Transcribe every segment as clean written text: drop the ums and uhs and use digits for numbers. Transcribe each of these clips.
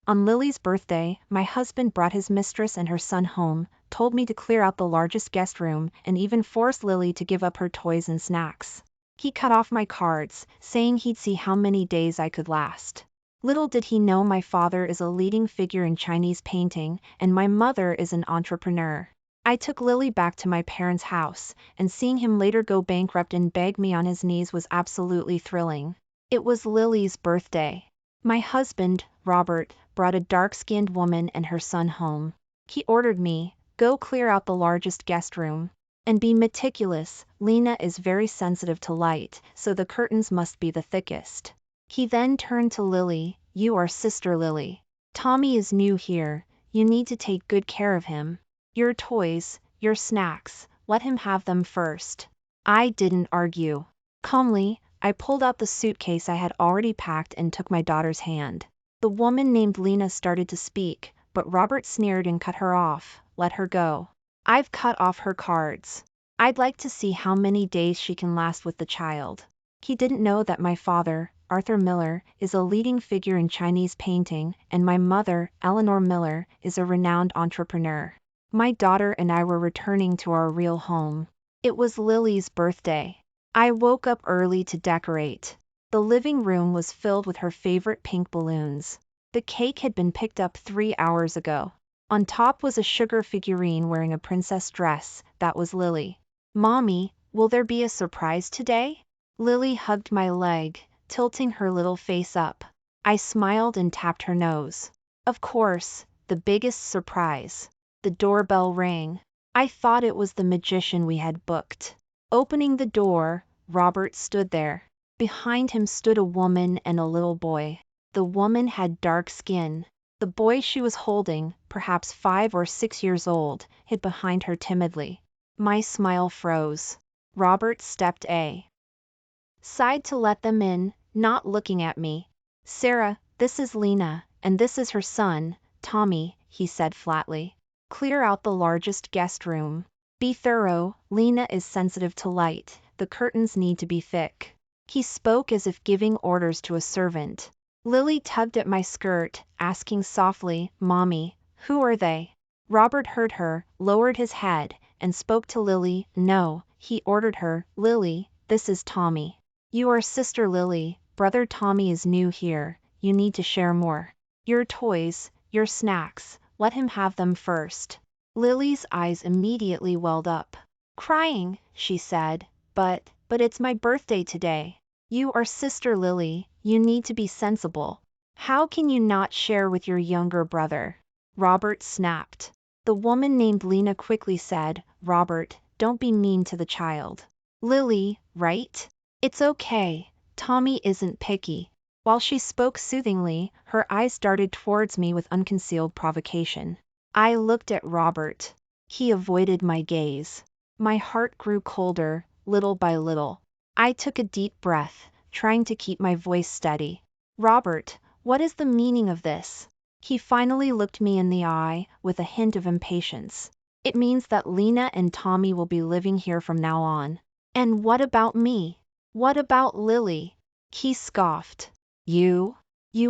On Lily's birthday, my husband brought his mistress and her son home, told me to clear out the largest guest room, and even forced Lily to give up her toys and snacks. He cut off my cards, saying he'd see how many days I could last. Little did he know my father is a leading figure in Chinese painting, and my mother is an entrepreneur. I took Lily back to my parents' house, and seeing him later go bankrupt and beg me on his knees was absolutely thrilling. It was Lily's birthday. My husband, Robert, brought a dark-skinned woman and her son home. He ordered me, "Go clear out the largest guest room. And be meticulous, Lena is very sensitive to light, so the curtains must be the thickest." He then turned to Lily, "You are Sister Lily. Tommy is new here, you need to take good care of him. Your toys, your snacks, let him have them first." I didn't argue. Calmly, I pulled out the suitcase I had already packed and took my daughter's hand. The woman named Lena started to speak, but Robert sneered and cut her off. "Let her go. I've cut off her cards. I'd like to see how many days she can last with the child." He didn't know that my father, Arthur Miller, is a leading figure in Chinese painting, and my mother, Eleanor Miller, is a renowned entrepreneur. My daughter and I were returning to our real home. It was Lily's birthday. I woke up early to decorate. The living room was filled with her favorite pink balloons. The cake had been picked up 3 hours ago. On top was a sugar figurine wearing a princess dress. That was Lily. "Mommy, will there be a surprise today?" Lily hugged my leg, tilting her little face up. I smiled and tapped her nose. Of course, the biggest surprise. The doorbell rang. I thought it was the magician we had booked. Opening the door, Robert stood there. Behind him stood a woman and a little boy. The woman had dark skin. The boy she was holding, perhaps 5 or 6 years old, hid behind her timidly. My smile froze. Robert stepped aside to let them in, not looking at me. "Sarah, this is Lena, and this is her son, Tommy," he said flatly. "Clear out the largest guest room. Be thorough, Lena is sensitive to light, the curtains need to be thick." He spoke as if giving orders to a servant. Lily tugged at my skirt, asking softly, "Mommy, who are they?" Robert heard her, lowered his head, and spoke to Lily. "No," he ordered her, "Lily, this is Tommy. You are Sister Lily, brother Tommy is new here, you need to share more. Your toys, your snacks, let him have them first." Lily's eyes immediately welled up. Crying, she said, but it's my birthday today. You are Sister Lily, you need to be sensible. How can you not share with your younger brother?" Robert snapped. The woman named Lena quickly said, "Robert, don't be mean to the child. Lily, right? It's okay, Tommy isn't picky." While she spoke soothingly, her eyes darted towards me with unconcealed provocation. I looked at Robert. He avoided my gaze. My heart grew colder, little by little. I took a deep breath, trying to keep my voice steady. "Robert, what is the meaning of this?" He finally looked me in the eye, with a hint of impatience. "It means that Lena and Tommy will be living here from now on." "And what about me? What about Lily?" He scoffed. You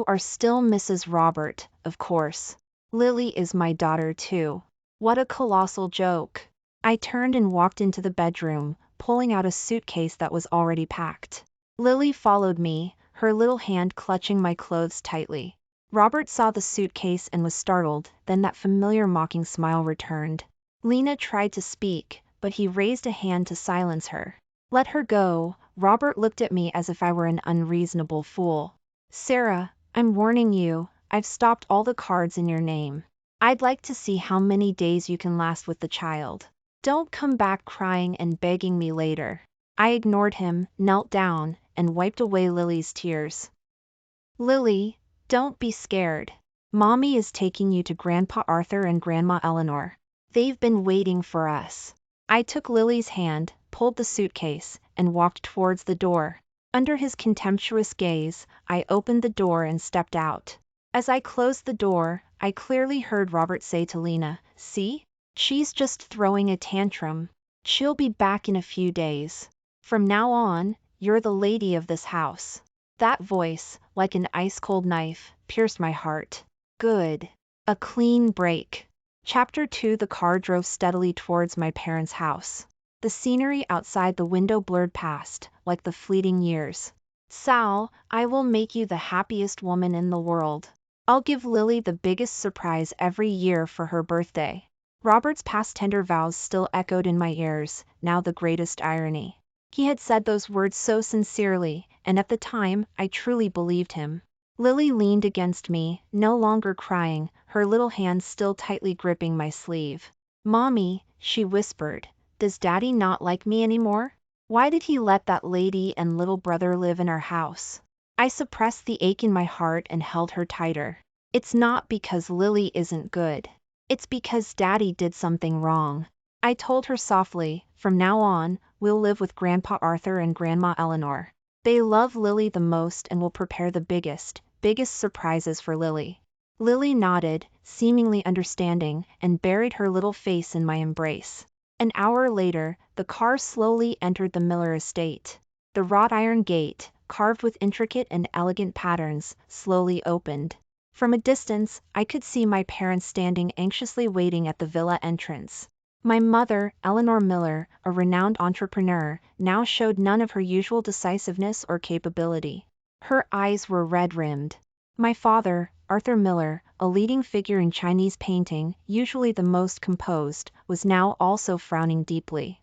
are still Mrs. Robert, of course. Lily is my daughter too." What a colossal joke. I turned and walked into the bedroom, pulling out a suitcase that was already packed. Lily followed me, her little hand clutching my clothes tightly. Robert saw the suitcase and was startled, then that familiar mocking smile returned. Lena tried to speak, but he raised a hand to silence her. "Let her go." Robert looked at me as if I were an unreasonable fool. "Sarah, I'm warning you, I've stopped all the cards in your name. I'd like to see how many days you can last with the child. Don't come back crying and begging me later." I ignored him, knelt down, and wiped away Lily's tears. "Lily, don't be scared. Mommy is taking you to Grandpa Arthur and Grandma Eleanor. They've been waiting for us." I took Lily's hand, pulled the suitcase, and walked towards the door. Under his contemptuous gaze, I opened the door and stepped out. As I closed the door, I clearly heard Robert say to Lena, "See? She's just throwing a tantrum. She'll be back in a few days. From now on, you're the lady of this house." That voice, like an ice-cold knife, pierced my heart. Good. A clean break. Chapter 2. The car drove steadily towards my parents' house. The scenery outside the window blurred past, like the fleeting years. Sal, I will make you the happiest woman in the world. I'll give Lily the biggest surprise every year for her birthday. Robert's past tender vows still echoed in my ears, now the greatest irony. He had said those words so sincerely, and at the time, I truly believed him. Lily leaned against me, no longer crying, her little hands still tightly gripping my sleeve. Mommy, she whispered, does Daddy not like me anymore? Why did he let that lady and little brother live in our house? I suppressed the ache in my heart and held her tighter. It's not because Lily isn't good. It's because Daddy did something wrong. I told her softly, from now on, we'll live with Grandpa Arthur and Grandma Eleanor. They love Lily the most and will prepare the biggest surprises for Lily. Lily nodded, seemingly understanding, and buried her little face in my embrace. An hour later, the car slowly entered the Miller estate. The wrought iron gate, carved with intricate and elegant patterns, slowly opened. From a distance, I could see my parents standing anxiously waiting at the villa entrance. My mother, Eleanor Miller, a renowned entrepreneur, now showed none of her usual decisiveness or capability. Her eyes were red-rimmed. My father, Arthur Miller, a leading figure in Chinese painting, usually the most composed, was now also frowning deeply,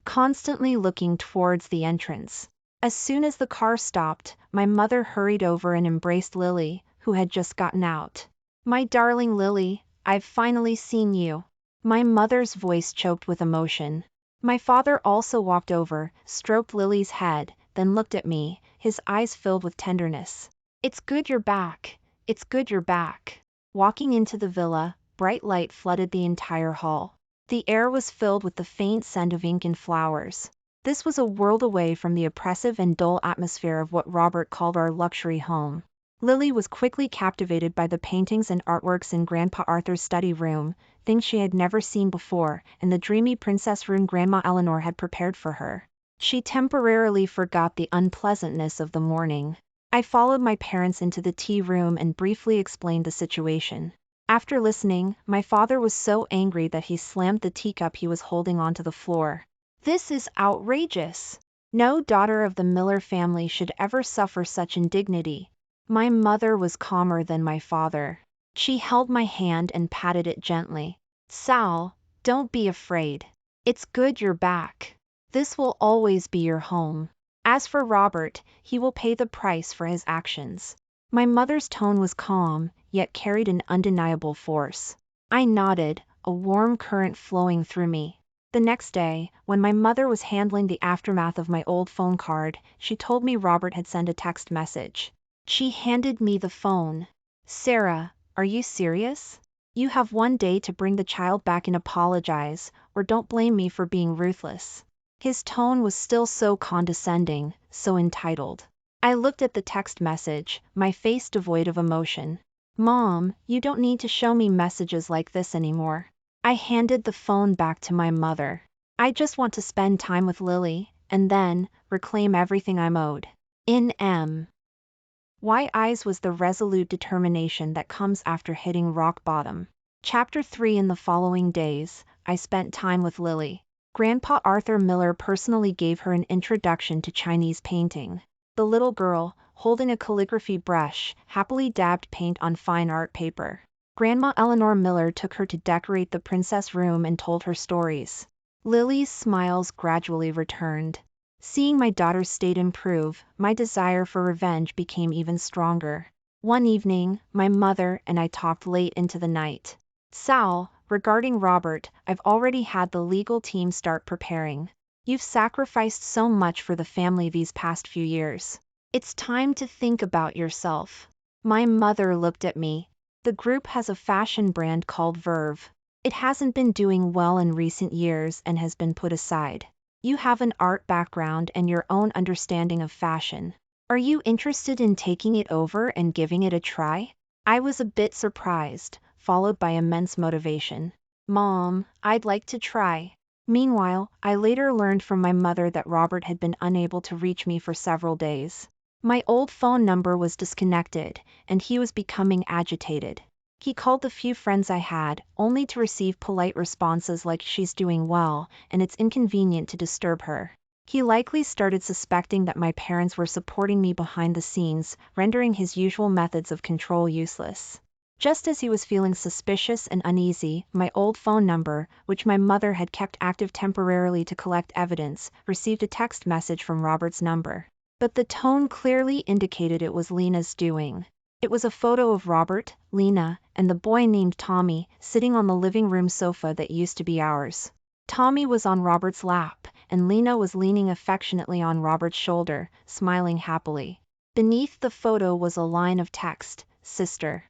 constantly looking towards the entrance. As soon as the car stopped, my mother hurried over and embraced Lily, who had just gotten out. My darling Lily, I've finally seen you. My mother's voice choked with emotion. My father also walked over, stroked Lily's head, then looked at me, his eyes filled with tenderness. It's good you're back. It's good you're back. Walking into the villa, bright light flooded the entire hall. The air was filled with the faint scent of ink and flowers. This was a world away from the oppressive and dull atmosphere of what Robert called our luxury home. Lily was quickly captivated by the paintings and artworks in Grandpa Arthur's study room, things she had never seen before, and the dreamy princess room Grandma Eleanor had prepared for her. She temporarily forgot the unpleasantness of the morning. I followed my parents into the tea room and briefly explained the situation. After listening, my father was so angry that he slammed the teacup he was holding onto the floor. This is outrageous. No daughter of the Miller family should ever suffer such indignity. My mother was calmer than my father. She held my hand and patted it gently. Sal, don't be afraid. It's good you're back. This will always be your home. As for Robert, he will pay the price for his actions. My mother's tone was calm, yet carried an undeniable force. I nodded, a warm current flowing through me. The next day, when my mother was handling the aftermath of my old phone card, she told me Robert had sent a text message. She handed me the phone. Sarah, are you serious? You have one day to bring the child back and apologize, or don't blame me for being ruthless. His tone was still so condescending, so entitled. I looked at the text message, my face devoid of emotion. Mom, you don't need to show me messages like this anymore. I handed the phone back to my mother. I just want to spend time with Lily, and then, reclaim everything I'm owed. In my eyes was the resolute determination that comes after hitting rock bottom. Chapter 3. In the following days, I spent time with Lily. Grandpa Arthur Miller personally gave her an introduction to Chinese painting. The little girl, holding a calligraphy brush, happily dabbed paint on fine art paper. Grandma Eleanor Miller took her to decorate the princess room and told her stories. Lily's smiles gradually returned. Seeing my daughter's state improve, my desire for revenge became even stronger. One evening, my mother and I talked late into the night. Sal, regarding Robert, I've already had the legal team start preparing. You've sacrificed so much for the family these past few years. It's time to think about yourself. My mother looked at me. The group has a fashion brand called Verve. It hasn't been doing well in recent years and has been put aside. You have an art background and your own understanding of fashion. Are you interested in taking it over and giving it a try? I was a bit surprised, followed by immense motivation. Mom, I'd like to try. Meanwhile, I later learned from my mother that Robert had been unable to reach me for several days. My old phone number was disconnected, and he was becoming agitated. He called the few friends I had, only to receive polite responses like she's doing well, and it's inconvenient to disturb her. He likely started suspecting that my parents were supporting me behind the scenes, rendering his usual methods of control useless. Just as he was feeling suspicious and uneasy, my old phone number, which my mother had kept active temporarily to collect evidence, received a text message from Robert's number. But the tone clearly indicated it was Lena's doing. It was a photo of Robert, Lena, and the boy named Tommy, sitting on the living room sofa that used to be ours. Tommy was on Robert's lap, and Lena was leaning affectionately on Robert's shoulder, smiling happily. Beneath the photo was a line of text, "Sister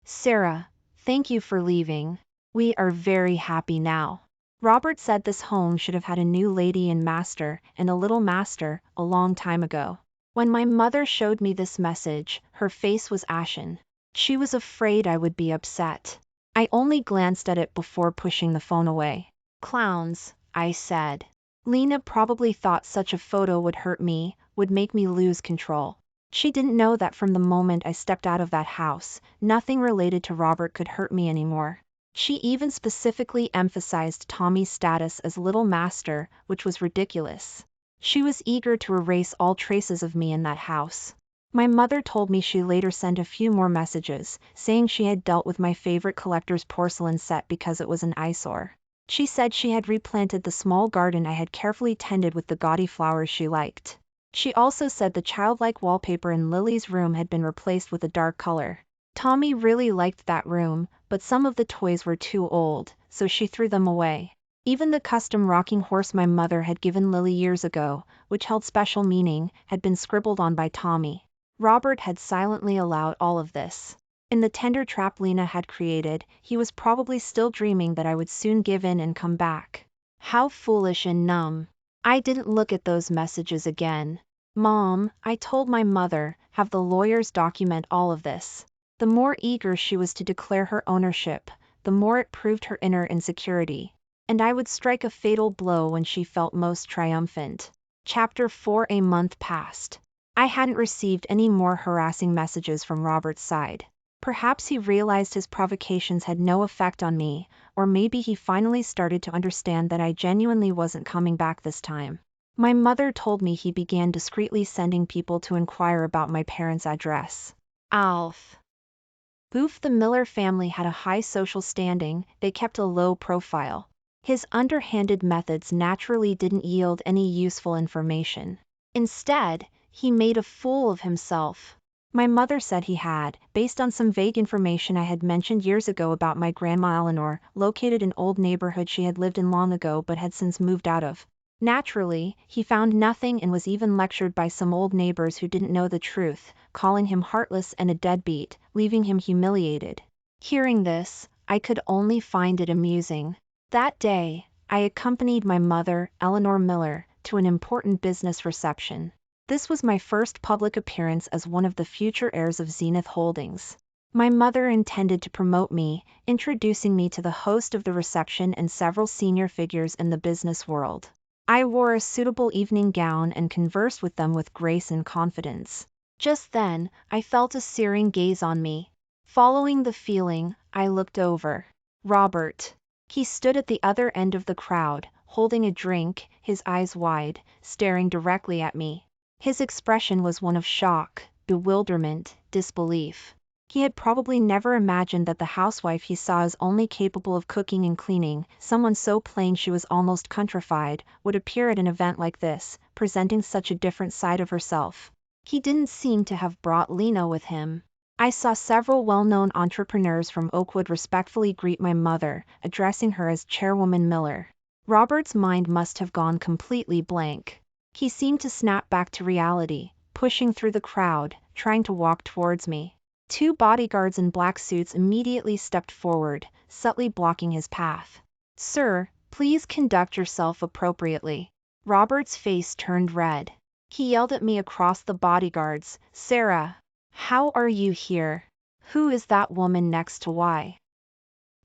Sarah, thank you for leaving. We are very happy now." Robert said this home should have had a new lady and master, and a little master, a long time ago. When my mother showed me this message, her face was ashen. She was afraid I would be upset. I only glanced at it before pushing the phone away. "Clowns," I said. Lena probably thought such a photo would hurt me, would make me lose control. She didn't know that from the moment I stepped out of that house, nothing related to Robert could hurt me anymore. She even specifically emphasized Tommy's status as little master, which was ridiculous. She was eager to erase all traces of me in that house. My mother told me she later sent a few more messages, saying she had dealt with my favorite collector's porcelain set because it was an eyesore. She said she had replanted the small garden I had carefully tended with the gaudy flowers she liked. She also said the childlike wallpaper in Lily's room had been replaced with a dark color. Tommy really liked that room, but some of the toys were too old, so she threw them away. Even the custom rocking horse my mother had given Lily years ago, which held special meaning, had been scribbled on by Tommy. Robert had silently allowed all of this. In the tender trap Lena had created, he was probably still dreaming that I would soon give in and come back. How foolish and numb. I didn't look at those messages again. "Mom," I told my mother, "have the lawyers document all of this." The more eager she was to declare her ownership, the more it proved her inner insecurity. And I would strike a fatal blow when she felt most triumphant. Chapter 4. A month passed. I hadn't received any more harassing messages from Robert's side. Perhaps he realized his provocations had no effect on me, or maybe he finally started to understand that I genuinely wasn't coming back this time. My mother told me he began discreetly sending people to inquire about my parents' address. Alf. Boof. The Miller family had a high social standing, they kept a low profile. His underhanded methods naturally didn't yield any useful information. Instead, he made a fool of himself. My mother said he had, based on some vague information I had mentioned years ago about my grandma Eleanor, located an old neighborhood she had lived in long ago but had since moved out of. Naturally, he found nothing and was even lectured by some old neighbors who didn't know the truth, calling him heartless and a deadbeat, leaving him humiliated. Hearing this, I could only find it amusing. That day, I accompanied my mother, Eleanor Miller, to an important business reception. This was my first public appearance as one of the future heirs of Zenith Holdings. My mother intended to promote me, introducing me to the host of the reception and several senior figures in the business world. I wore a suitable evening gown and conversed with them with grace and confidence. Just then, I felt a searing gaze on me. Following the feeling, I looked over. Robert. He stood at the other end of the crowd, holding a drink, his eyes wide, staring directly at me. His expression was one of shock, bewilderment, disbelief. He had probably never imagined that the housewife he saw as only capable of cooking and cleaning, someone so plain she was almost countrified, would appear at an event like this, presenting such a different side of herself. He didn't seem to have brought Lena with him. I saw several well-known entrepreneurs from Oakwood respectfully greet my mother, addressing her as Chairwoman Miller. Robert's mind must have gone completely blank. He seemed to snap back to reality, pushing through the crowd, trying to walk towards me. Two bodyguards in black suits immediately stepped forward, subtly blocking his path. "Sir, please conduct yourself appropriately." Robert's face turned red. He yelled at me across the bodyguards, "Sarah, how are you here? Who is that woman next to why?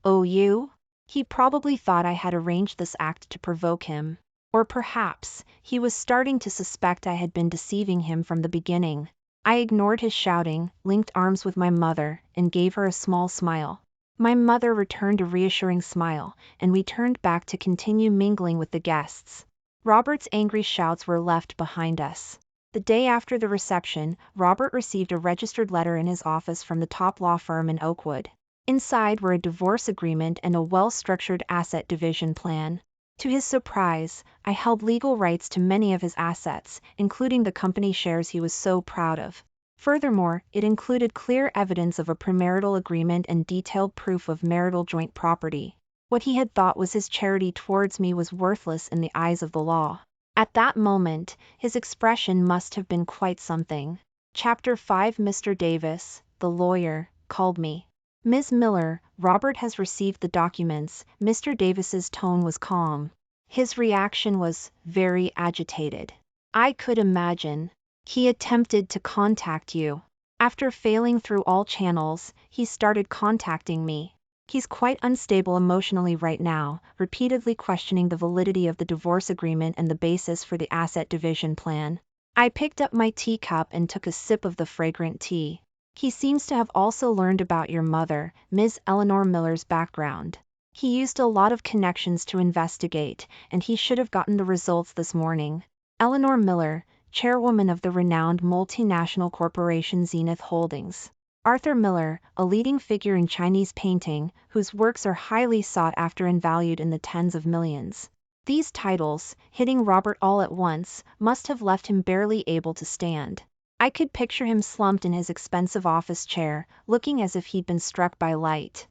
Oh, you?" He probably thought I had arranged this act to provoke him. Or perhaps, he was starting to suspect I had been deceiving him from the beginning. I ignored his shouting, linked arms with my mother, and gave her a small smile. My mother returned a reassuring smile, and we turned back to continue mingling with the guests. Robert's angry shouts were left behind us. The day after the reception, Robert received a registered letter in his office from the top law firm in Oakwood. Inside were a divorce agreement and a well-structured asset division plan. To his surprise, I held legal rights to many of his assets, including the company shares he was so proud of. Furthermore, it included clear evidence of a premarital agreement and detailed proof of marital joint property. What he had thought was his charity towards me was worthless in the eyes of the law. At that moment, his expression must have been quite something. Chapter 5 Mr. Davis, the lawyer, called me. Ms. Miller, Robert has received the documents. Mr. Davis's tone was calm. His reaction was very agitated. I could imagine. He attempted to contact you. After failing through all channels, he started contacting me. He's quite unstable emotionally right now, repeatedly questioning the validity of the divorce agreement and the basis for the asset division plan. I picked up my teacup and took a sip of the fragrant tea. He seems to have also learned about your mother, Ms. Eleanor Miller's background. He used a lot of connections to investigate, and he should have gotten the results this morning. Eleanor Miller, chairwoman of the renowned multinational corporation Zenith Holdings. Arthur Miller, a leading figure in Chinese painting, whose works are highly sought after and valued in the tens of millions. These titles, hitting Robert all at once, must have left him barely able to stand. I could picture him slumped in his expensive office chair, looking as if he'd been struck by light.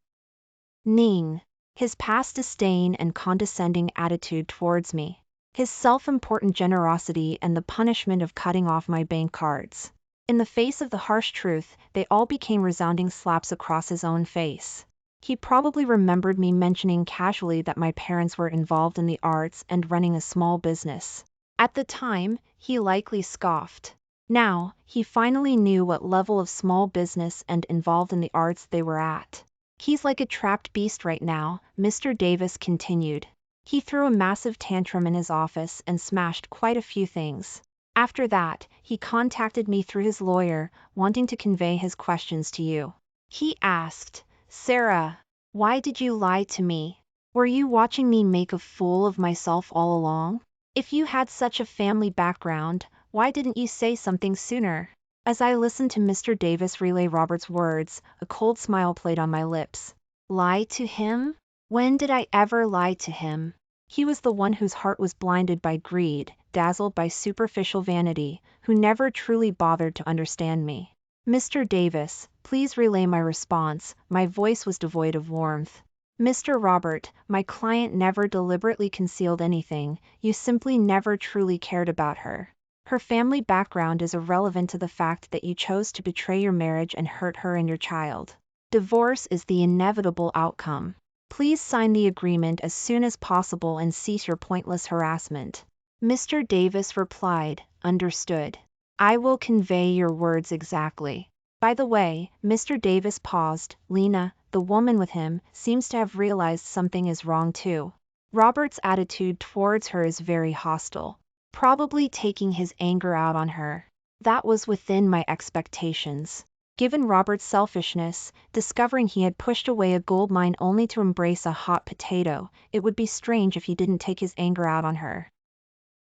Ning. His past disdain and condescending attitude towards me. His self-important generosity and the punishment of cutting off my bank cards. In the face of the harsh truth, they all became resounding slaps across his own face. He probably remembered me mentioning casually that my parents were involved in the arts and running a small business. At the time, he likely scoffed. Now, he finally knew what level of small business and involved in the arts they were at. He's like a trapped beast right now, Mr. Davis continued. He threw a massive tantrum in his office and smashed quite a few things. After that, he contacted me through his lawyer, wanting to convey his questions to you. He asked, Sarah, why did you lie to me? Were you watching me make a fool of myself all along? If you had such a family background, why didn't you say something sooner? As I listened to Mr. Davis relay Robert's words, a cold smile played on my lips. Lie to him? When did I ever lie to him? He was the one whose heart was blinded by greed, dazzled by superficial vanity, who never truly bothered to understand me. Mr. Davis, please relay my response. My voice was devoid of warmth. Mr. Robert, my client never deliberately concealed anything, you simply never truly cared about her. Her family background is irrelevant to the fact that you chose to betray your marriage and hurt her and your child. Divorce is the inevitable outcome. Please sign the agreement as soon as possible and cease your pointless harassment. Mr. Davis replied, understood. I will convey your words exactly. By the way, Mr. Davis paused. Lena, the woman with him, seems to have realized something is wrong too. Robert's attitude towards her is very hostile. Probably taking his anger out on her. That was within my expectations. Given Robert's selfishness, discovering he had pushed away a gold mine only to embrace a hot potato, it would be strange if he didn't take his anger out on her.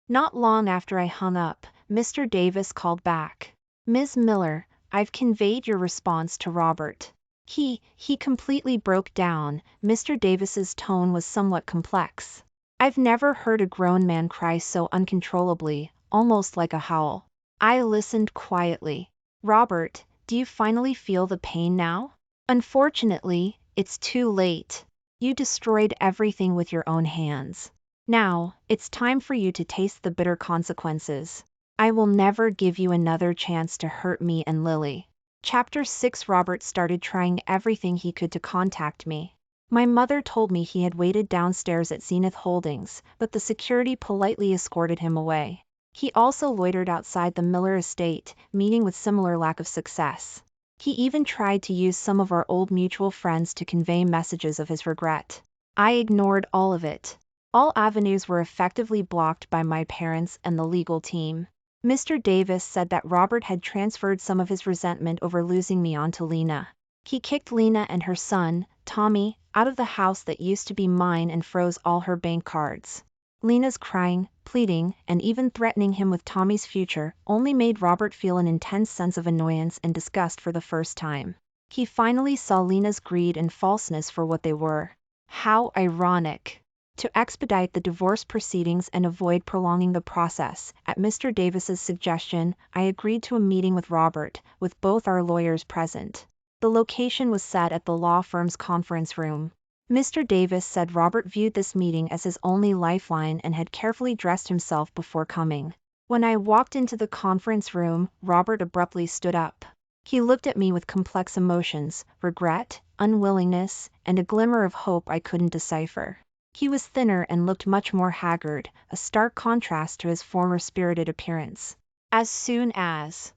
Not long after I hung up, Mr. Davis called back. Ms. Miller, I've conveyed your response to Robert. He completely broke down. Mr. Davis's tone was somewhat complex. I've never heard a grown man cry so uncontrollably, almost like a howl. I listened quietly. Robert, do you finally feel the pain now? Unfortunately, it's too late. You destroyed everything with your own hands. Now, it's time for you to taste the bitter consequences. I will never give you another chance to hurt me and Lily. Chapter 6 Robert started trying everything he could to contact me. My mother told me he had waited downstairs at Zenith Holdings, but the security politely escorted him away. He also loitered outside the Miller estate, meeting with similar lack of success. He even tried to use some of our old mutual friends to convey messages of his regret. I ignored all of it. All avenues were effectively blocked by my parents and the legal team. Mr. Davis said that Robert had transferred some of his resentment over losing me onto Lena. He kicked Lena and her son, Tommy, out of the house that used to be mine and froze all her bank cards. Lena's crying, pleading, and even threatening him with Tommy's future only made Robert feel an intense sense of annoyance and disgust for the first time. He finally saw Lena's greed and falseness for what they were. How ironic! To expedite the divorce proceedings and avoid prolonging the process, at Mr. Davis's suggestion, I agreed to a meeting with Robert, with both our lawyers present. The location was set at the law firm's conference room. Mr. Davis said Robert viewed this meeting as his only lifeline and had carefully dressed himself before coming. When I walked into the conference room, Robert abruptly stood up. He looked at me with complex emotions, regret, unwillingness, and a glimmer of hope I couldn't decipher. He was thinner and looked much more haggard, a stark contrast to his former spirited appearance. As soon as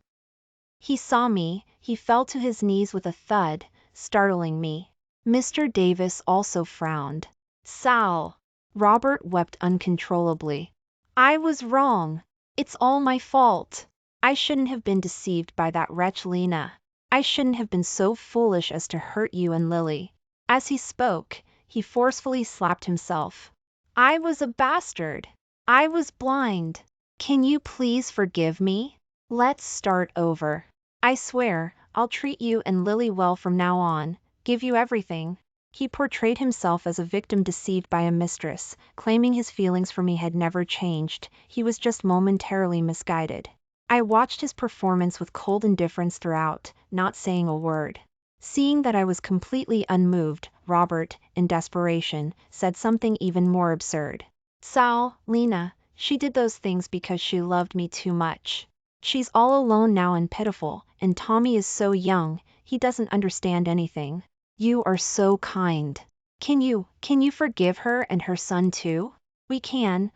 he saw me, he fell to his knees with a thud, startling me. Mr. Davis also frowned. Sal. Robert wept uncontrollably. I was wrong. It's all my fault. I shouldn't have been deceived by that wretch Lena. I shouldn't have been so foolish as to hurt you and Lily. As he spoke, he forcefully slapped himself. I was a bastard. I was blind. Can you please forgive me? Let's start over. I swear, I'll treat you and Lily well from now on, give you everything. He portrayed himself as a victim deceived by a mistress, claiming his feelings for me had never changed, he was just momentarily misguided. I watched his performance with cold indifference throughout, not saying a word. Seeing that I was completely unmoved, Robert, in desperation, said something even more absurd. Sal, Lena, she did those things because she loved me too much. She's all alone now and pitiful, and Tommy is so young, he doesn't understand anything. You are so kind. Can you forgive her and her son too? We can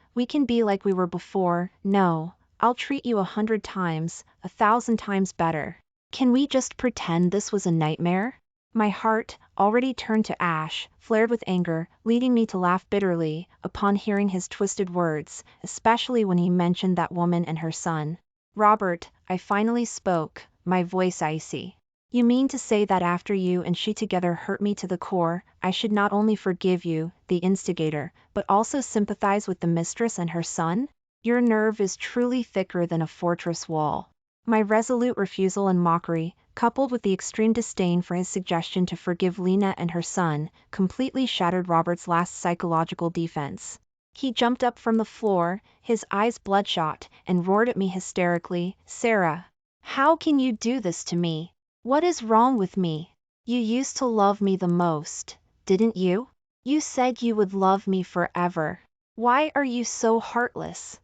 be like we were before. No, I'll treat you 100 times, 1,000 times better. Can we just pretend this was a nightmare? My heart, already turned to ash, flared with anger, leading me to laugh bitterly upon hearing his twisted words, especially when he mentioned that woman and her son. Robert, I finally spoke, my voice icy. You mean to say that after you and she together hurt me to the core, I should not only forgive you, the instigator, but also sympathize with the mistress and her son? Your nerve is truly thicker than a fortress wall. My resolute refusal and mockery, coupled with the extreme disdain for his suggestion to forgive Lena and her son, completely shattered Robert's last psychological defense. He jumped up from the floor, his eyes bloodshot, and roared at me hysterically, Sarah, how can you do this to me? What is wrong with me? You used to love me the most, didn't you? You said you would love me forever. Why are you so heartless?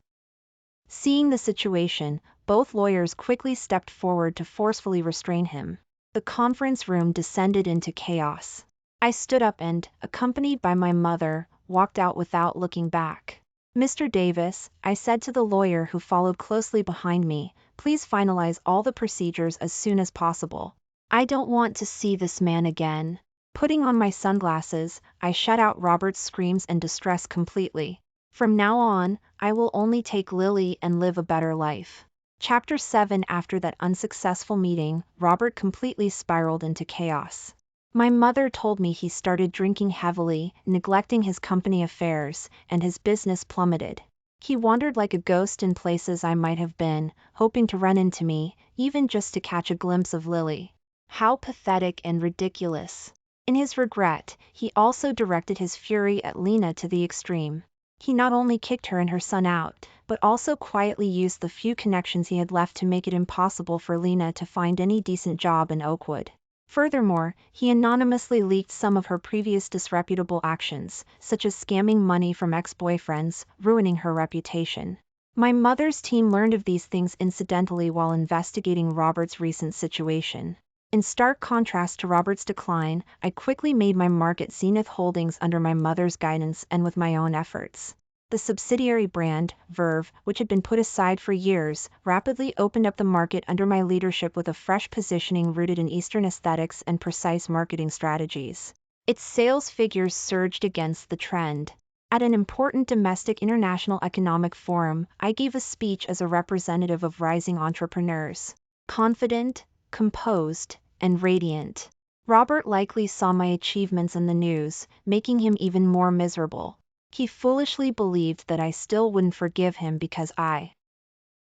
Seeing the situation, both lawyers quickly stepped forward to forcefully restrain him. The conference room descended into chaos. I stood up and, accompanied by my mother, walked out without looking back. Mr. Davis, I said to the lawyer who followed closely behind me, please finalize all the procedures as soon as possible. I don't want to see this man again. Putting on my sunglasses, I shut out Robert's screams and distress completely. From now on, I will only take Lily and live a better life. Chapter 7. After that unsuccessful meeting, Robert completely spiraled into chaos. My mother told me he started drinking heavily, neglecting his company affairs, and his business plummeted. He wandered like a ghost in places I might have been, hoping to run into me, even just to catch a glimpse of Lily. How pathetic and ridiculous. In his regret, he also directed his fury at Lena to the extreme. He not only kicked her and her son out, but also quietly used the few connections he had left to make it impossible for Lena to find any decent job in Oakwood. Furthermore, he anonymously leaked some of her previous disreputable actions, such as scamming money from ex-boyfriends, ruining her reputation. My mother's team learned of these things incidentally while investigating Robert's recent situation. In stark contrast to Robert's decline, I quickly made my mark at Zenith Holdings under my mother's guidance and with my own efforts. The subsidiary brand, Verve, which had been put aside for years, rapidly opened up the market under my leadership with a fresh positioning rooted in Eastern aesthetics and precise marketing strategies. Its sales figures surged against the trend. At an important domestic international economic forum, I gave a speech as a representative of rising entrepreneurs. Confident, composed, and radiant. Robert likely saw my achievements in the news, making him even more miserable. He foolishly believed that I still wouldn't forgive him because I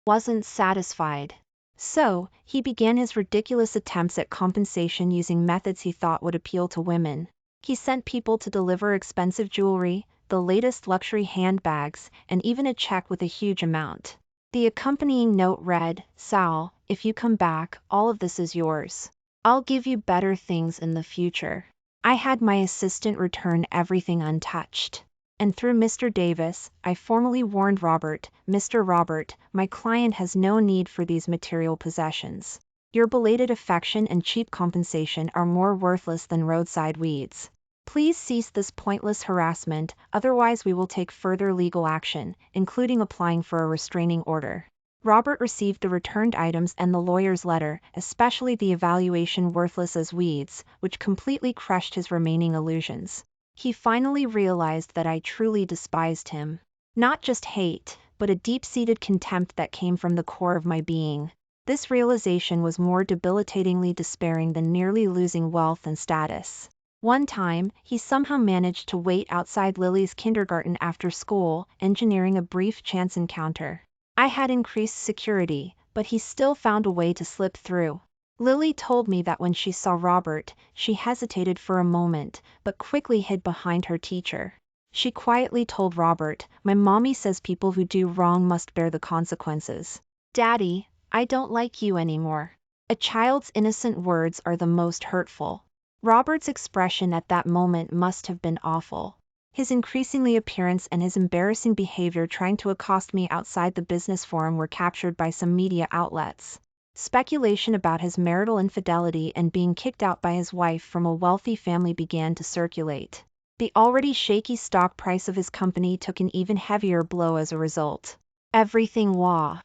wasn't satisfied. So, he began his ridiculous attempts at compensation using methods he thought would appeal to women. He sent people to deliver expensive jewelry, the latest luxury handbags, and even a check with a huge amount. The accompanying note read, "Sal, if you come back, all of this is yours. I'll give you better things in the future." I had my assistant return everything untouched. And through Mr. Davis, I formally warned Robert, "Mr. Robert, my client has no need for these material possessions. Your belated affection and cheap compensation are more worthless than roadside weeds. Please cease this pointless harassment, otherwise we will take further legal action, including applying for a restraining order." Robert received the returned items and the lawyer's letter, especially the evaluation worthless as weeds, which completely crushed his remaining illusions. He finally realized that I truly despised him. Not just hate, but a deep-seated contempt that came from the core of my being. This realization was more debilitatingly despairing than nearly losing wealth and status. One time, he somehow managed to wait outside Lily's kindergarten after school, engineering a brief chance encounter. I had increased security, but he still found a way to slip through. Lily told me that when she saw Robert, she hesitated for a moment, but quickly hid behind her teacher. She quietly told Robert, "My mommy says people who do wrong must bear the consequences. Daddy, I don't like you anymore." A child's innocent words are the most hurtful. Robert's expression at that moment must have been awful. His increasingly appearance and his embarrassing behavior trying to accost me outside the business forum were captured by some media outlets. Speculation about his marital infidelity and being kicked out by his wife from a wealthy family began to circulate. The already shaky stock price of his company took an even heavier blow as a result. Everything was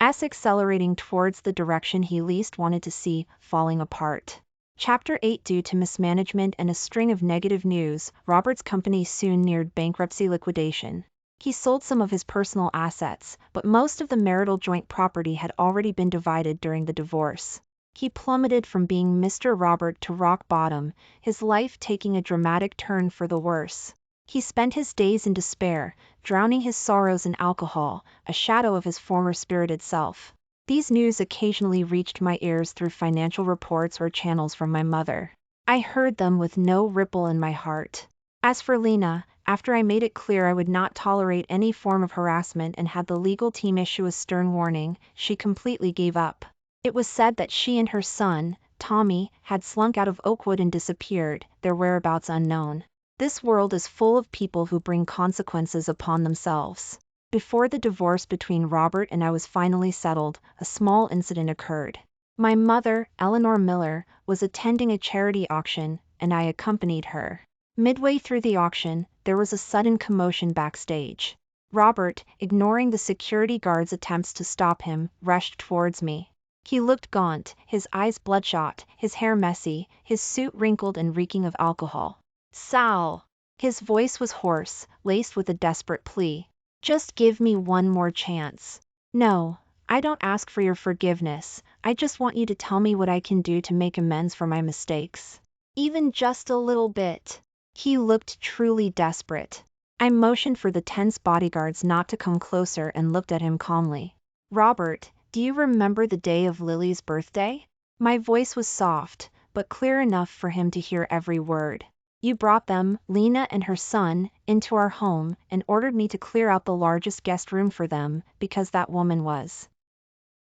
accelerating towards the direction he least wanted to see, falling apart. Chapter 8. Due to mismanagement and a string of negative news, Robert's company soon neared bankruptcy liquidation. He sold some of his personal assets, but most of the marital joint property had already been divided during the divorce. He plummeted from being Mr. Robert to rock bottom, his life taking a dramatic turn for the worse. He spent his days in despair, drowning his sorrows in alcohol, a shadow of his former spirited self. These news occasionally reached my ears through financial reports or channels from my mother. I heard them with no ripple in my heart. As for Lena, after I made it clear I would not tolerate any form of harassment and had the legal team issue a stern warning, she completely gave up. It was said that she and her son, Tommy, had slunk out of Oakwood and disappeared, their whereabouts unknown. This world is full of people who bring consequences upon themselves. Before the divorce between Robert and I was finally settled, a small incident occurred. My mother, Eleanor Miller, was attending a charity auction, and I accompanied her. Midway through the auction, there was a sudden commotion backstage. Robert, ignoring the security guard's attempts to stop him, rushed towards me. He looked gaunt, his eyes bloodshot, his hair messy, his suit wrinkled and reeking of alcohol. "Sal!" His voice was hoarse, laced with a desperate plea. "Just give me one more chance. No, I don't ask for your forgiveness, I just want you to tell me what I can do to make amends for my mistakes. Even just a little bit." He looked truly desperate. I motioned for the tense bodyguards not to come closer and looked at him calmly. "Robert, do you remember the day of Lily's birthday?" My voice was soft, but clear enough for him to hear every word. "You brought them, Lena and her son, into our home, and ordered me to clear out the largest guest room for them, because that woman was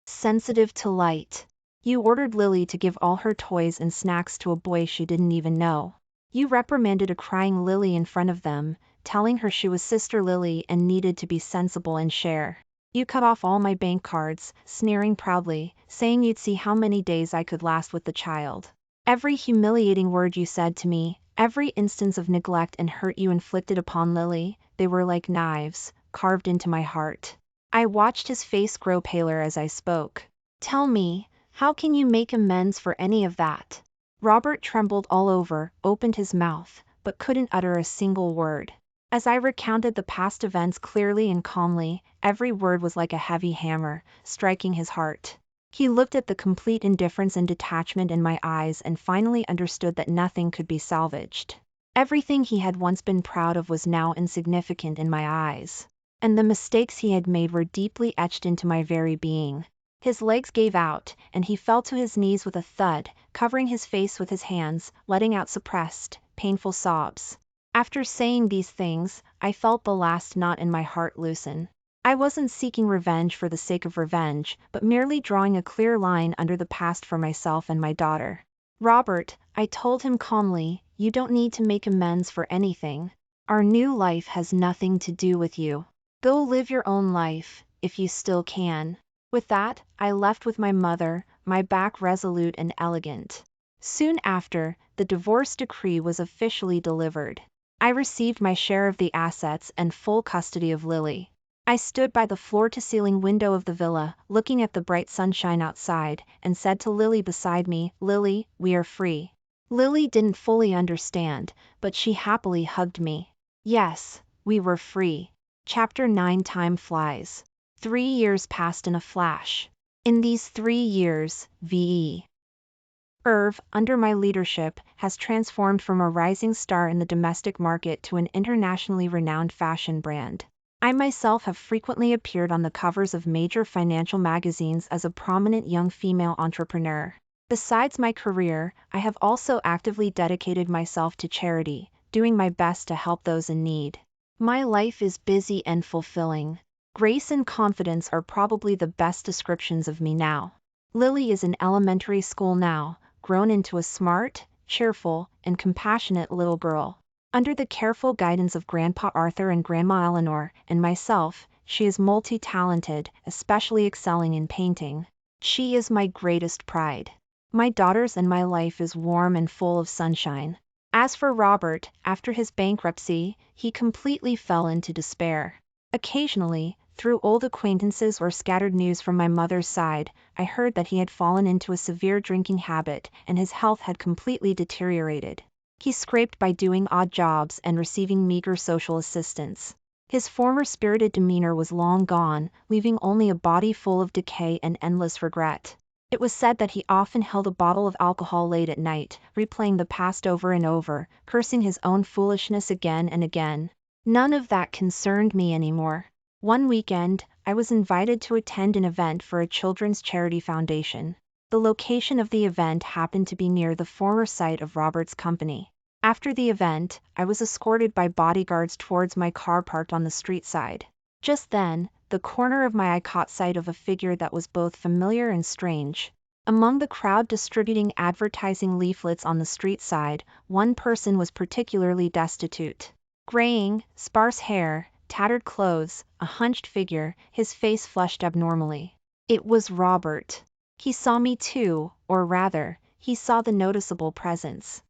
sensitive to light. You ordered Lily to give all her toys and snacks to a boy she didn't even know. You reprimanded a crying Lily in front of them, telling her she was Sister Lily and needed to be sensible and share. You cut off all my bank cards, sneering proudly, saying you'd see how many days I could last with the child. Every humiliating word you said to me, every instance of neglect and hurt you inflicted upon Lily, they were like knives, carved into my heart." I watched his face grow paler as I spoke. "Tell me, how can you make amends for any of that?" Robert trembled all over, opened his mouth, but couldn't utter a single word. As I recounted the past events clearly and calmly, every word was like a heavy hammer, striking his heart. He looked at the complete indifference and detachment in my eyes and finally understood that nothing could be salvaged. Everything he had once been proud of was now insignificant in my eyes. And the mistakes he had made were deeply etched into my very being. His legs gave out, and he fell to his knees with a thud, covering his face with his hands, letting out suppressed, painful sobs. After saying these things, I felt the last knot in my heart loosen. I wasn't seeking revenge for the sake of revenge, but merely drawing a clear line under the past for myself and my daughter. Robert, I told him calmly, you don't need to make amends for anything. Our new life has nothing to do with you. Go live your own life, if you still can. With that, I left with my mother, my back resolute and elegant. Soon after, the divorce decree was officially delivered. I received my share of the assets and full custody of Lily. I stood by the floor-to-ceiling window of the villa, looking at the bright sunshine outside, and said to Lily beside me, Lily, we are free. Lily didn't fully understand, but she happily hugged me. Yes, we were free. Chapter 9. Time flies. 3 years passed in a flash. In these 3 years, V.E. Irv, under my leadership, has transformed from a rising star in the domestic market to an internationally renowned fashion brand. I myself have frequently appeared on the covers of major financial magazines as a prominent young female entrepreneur. Besides my career, I have also actively dedicated myself to charity, doing my best to help those in need. My life is busy and fulfilling. Grace and confidence are probably the best descriptions of me now. Lily is in elementary school now, grown into a smart, cheerful, and compassionate little girl. Under the careful guidance of Grandpa Arthur and Grandma Eleanor, and myself, she is multi-talented, especially excelling in painting. She is my greatest pride. My daughters and my life is warm and full of sunshine. As for Robert, after his bankruptcy, he completely fell into despair. Occasionally, through old acquaintances or scattered news from my mother's side, I heard that he had fallen into a severe drinking habit and his health had completely deteriorated. He scraped by doing odd jobs and receiving meager social assistance. His former spirited demeanor was long gone, leaving only a body full of decay and endless regret. It was said that he often held a bottle of alcohol late at night, replaying the past over and over, cursing his own foolishness again and again. None of that concerned me anymore. One weekend, I was invited to attend an event for a children's charity foundation. The location of the event happened to be near the former site of Robert's company. After the event, I was escorted by bodyguards towards my car parked on the street side. Just then, the corner of my eye caught sight of a figure that was both familiar and strange. Among the crowd distributing advertising leaflets on the street side, one person was particularly destitute. Graying, sparse hair, tattered clothes, a hunched figure, his face flushed abnormally. It was Robert. He saw me too, or rather, he saw the noticeable presence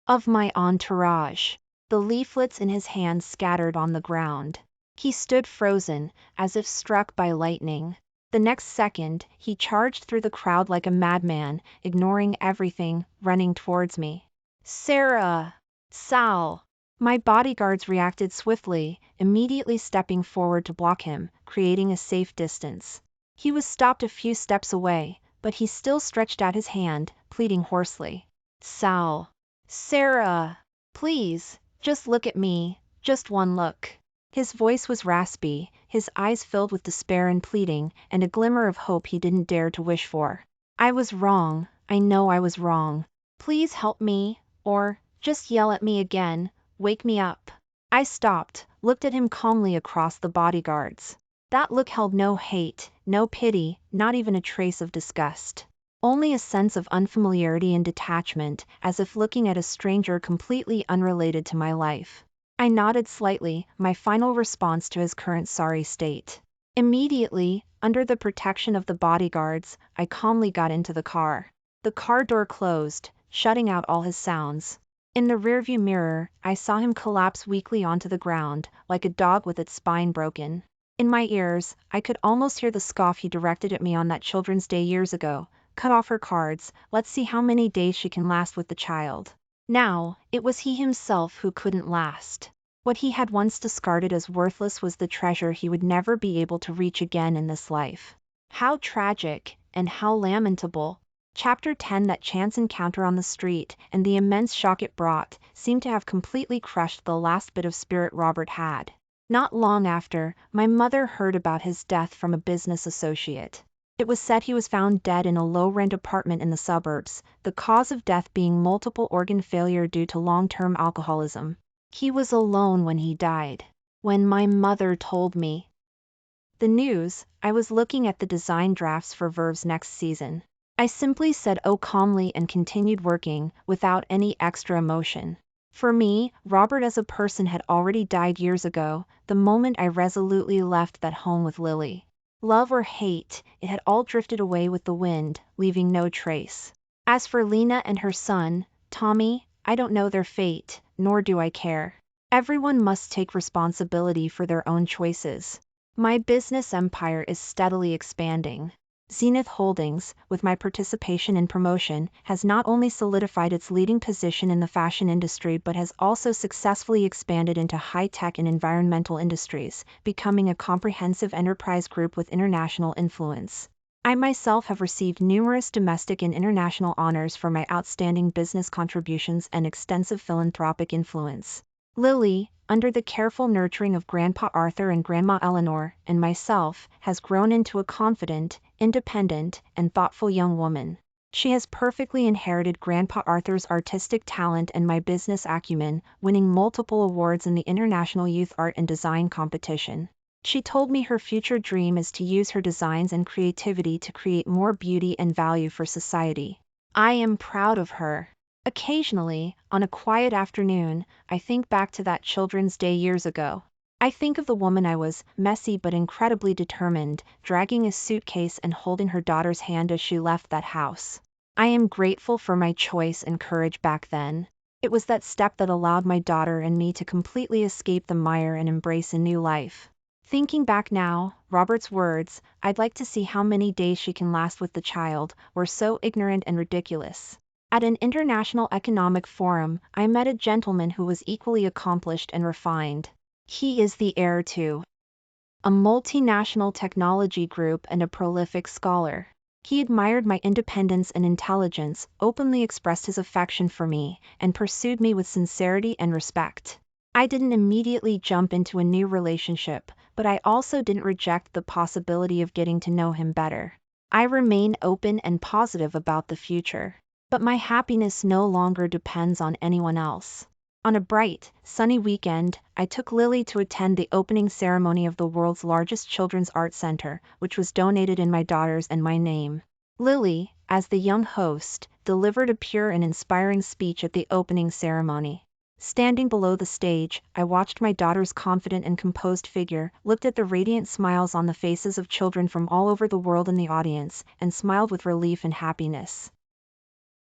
of my entourage. The leaflets in his hands scattered on the ground. He stood frozen, as if struck by lightning. The next second, he charged through the crowd like a madman, ignoring everything, running towards me. Sarah! Sal! My bodyguards reacted swiftly, immediately stepping forward to block him, creating a safe distance. He was stopped a few steps away, but he still stretched out his hand, pleading hoarsely. Sal! Sarah! Please, just look at me, just one look. His voice was raspy, his eyes filled with despair and pleading, and a glimmer of hope he didn't dare to wish for. I was wrong, I know I was wrong. Please help me, or, just yell at me again, wake me up. I stopped, looked at him calmly across the bodyguards. That look held no hate, no pity, not even a trace of disgust. Only a sense of unfamiliarity and detachment, as if looking at a stranger completely unrelated to my life. I nodded slightly, my final response to his current sorry state. Immediately, under the protection of the bodyguards, I calmly got into the car. The car door closed, shutting out all his sounds. In the rearview mirror, I saw him collapse weakly onto the ground, like a dog with its spine broken. In my ears, I could almost hear the scoff he directed at me on that Children's Day years ago. Cut off her cards, let's see how many days she can last with the child. Now, it was he himself who couldn't last. What he had once discarded as worthless was the treasure he would never be able to reach again in this life. How tragic, and how lamentable. Chapter 10. That chance encounter on the street, and the immense shock it brought, seemed to have completely crushed the last bit of spirit Robert had. Not long after, my mother heard about his death from a business associate. It was said he was found dead in a low-rent apartment in the suburbs, the cause of death being multiple organ failure due to long-term alcoholism. He was alone when he died. When my mother told me the news, I was looking at the design drafts for Verve's next season. I simply said oh calmly and continued working, without any extra emotion. For me, Robert as a person had already died years ago, the moment I resolutely left that home with Lily. Love or hate, it had all drifted away with the wind, leaving no trace. As for Lena and her son, Tommy, I don't know their fate, nor do I care. Everyone must take responsibility for their own choices. My business empire is steadily expanding. Zenith Holdings, with my participation in promotion, has not only solidified its leading position in the fashion industry but has also successfully expanded into high-tech and environmental industries, becoming a comprehensive enterprise group with international influence. I myself have received numerous domestic and international honors for my outstanding business contributions and extensive philanthropic influence. Lily, under the careful nurturing of Grandpa Arthur and Grandma Eleanor, and myself, has grown into a confident, independent, and thoughtful young woman. She has perfectly inherited Grandpa Arthur's artistic talent and my business acumen, winning multiple awards in the International Youth Art and Design Competition. She told me her future dream is to use her designs and creativity to create more beauty and value for society. I am proud of her. Occasionally, on a quiet afternoon, I think back to that Children's Day years ago. I think of the woman I was, messy but incredibly determined, dragging a suitcase and holding her daughter's hand as she left that house. I am grateful for my choice and courage back then. It was that step that allowed my daughter and me to completely escape the mire and embrace a new life. Thinking back now, Robert's words, "I'd like to see how many days she can last with the child," were so ignorant and ridiculous. At an international economic forum, I met a gentleman who was equally accomplished and refined. He is the heir to a multinational technology group and a prolific scholar. He admired my independence and intelligence, openly expressed his affection for me, and pursued me with sincerity and respect. I didn't immediately jump into a new relationship, but I also didn't reject the possibility of getting to know him better. I remain open and positive about the future. But my happiness no longer depends on anyone else. On a bright, sunny weekend, I took Lily to attend the opening ceremony of the world's largest children's art center, which was donated in my daughter's and my name. Lily, as the young host, delivered a pure and inspiring speech at the opening ceremony. Standing below the stage, I watched my daughter's confident and composed figure, looked at the radiant smiles on the faces of children from all over the world in the audience, and smiled with relief and happiness.